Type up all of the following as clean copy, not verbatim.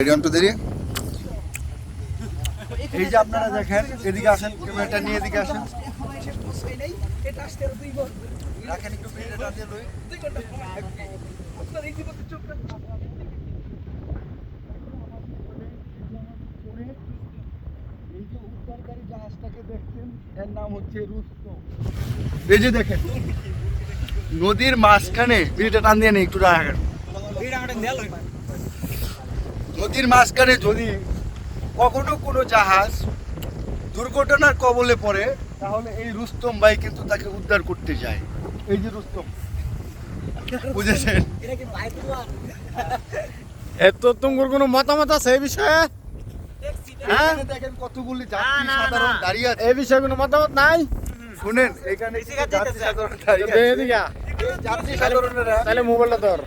এই যে আপনারা দেখেন, এদিকে আসেন, ক্যামেরাটা নিয়ে এদিকে আসেন। রাখেন একটু ভিডিওটা দিয়ে লই। এই যে উদ্ধারকারী জাহাজটাকে দেখছেন, এর নাম হচ্ছে রুস্তম। এই যে দেখেন নদীর মাঝখানে, ভিডিওটা টান দিয়ে নেই একটু রাখেন। নদীর মাঝখানে যদি কখনো কোনো জাহাজ দুর্ঘটনার কবলে পড়ে, তাহলে এই রুস্তম ভাই কিন্তু তাকে উদ্ধার করতে যায়। এই যে রুস্তম, বুঝেছেন? এত তোমার কোনো মতামত আছে এই বিষয়ে? এখানে দেখেন কতগুলি যাত্রী সাধারণ দাঁড়িয়ে আছে। এই বিষয়ে কোনো মতামত নাই? শুনেন, এখানে যাত্রী সাধারণ দাঁড়িয়ে আছে। এদিকে আ। এই যাত্রী সাধারণরা, তাহলে মোবাইলটা ধর।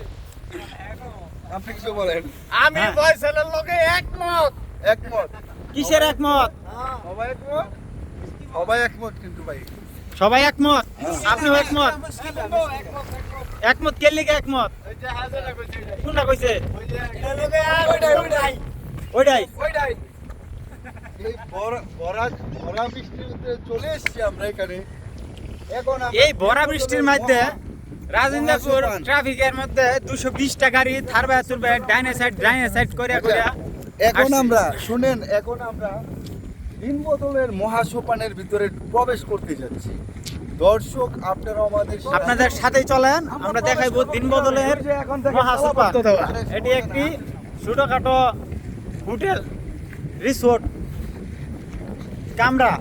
আপনি কিছু বলেন। আমি ফয়সালের লগে একমত। একমত? কিসের একমত? সবাই একমত? সবাই একমত কিন্তু ভাই। সবাই একমত? আপনিও একমত? একমত কে লিগে একমত? কোনটা কইছে? ওইটাই। এই ভরা বৃষ্টির ভিতরে চলে এসেছি আমরা এখানে। এখন এই ভরা বৃষ্টির মধ্যে রাজেন্দ্রপুর ট্রাফিকের মধ্যে 220টা গাড়ি থারবা তুরবা ডাইনে সাইড করে এখন আমরা শুনেন, এখন আমরা দিনবদলের মহাসোপানের ভিতরে প্রবেশ করতে যাচ্ছি। দর্শক, আপনারা আপনাদের সাথেই চলেন, আমরা দেখাইবো দিনবদলের মহাসোপান। এটি একটি ছোটখাটো হোটেল রিসোর্ট কামরা।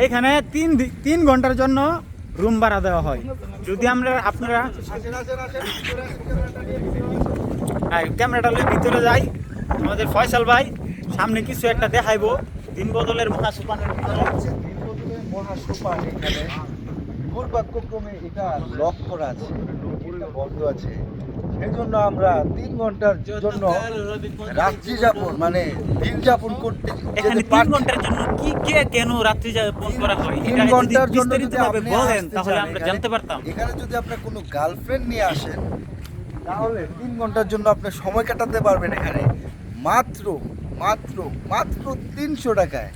এখানে 3 ঘন্টার জন্য রুম ভাড়া দেওয়া হয়। যদি আপনারা ক্যামেরাটা লই ভিতরে যাই, আমাদের ফয়সাল ভাই সামনে কিছু একটা দেখাইবো দিনবদলের মহাসোপানের ভিতরে। মহাসোপান এখানে দুর্ভাগ্যক্রমে এটা লক করা আছে, এটা বন্ধ আছে। সেই জন্য আমরা 3 ঘন্টার জন্য রাত্রি যাপন মানে দিন যাপন করতে এখানে 3 ঘন্টার জন্য কেন রাত্রি যাপন করা হয়? 3 ঘন্টার জন্য যদি বিস্তারিতভাবে আপনি বলেন আসতে তাহলে চান আমরা এখানে, জানতে পারতাম। এখানে যদি আপনার কোনো গার্লফ্রেন্ড নিয়ে আসেন, তাহলে 3 ঘন্টার জন্য আপনি সময় কাটাতে পারবেন এখানে মাত্র 300 টাকায়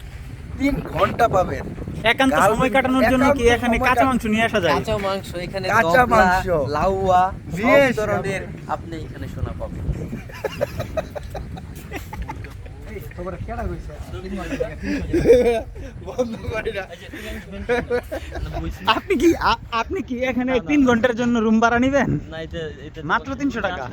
3 ঘন্টা পাবেন। একান্ত সময় কাটানোর জন্য কি এখানে কাঁচা মাংস নিয়ে আসা যায়? কাঁচা মাংস এখানে, কাঁচা মাংস, লাউয়া, নিয়ে সব এসে ধরনের আপনি এখানে শোনা পাবেন। বন্ধ করি না। আপনি কি এখানে 3 ঘন্টার জন্য রুম ভাড়া নেবেন? না, এটা মাত্র 300 টাকা।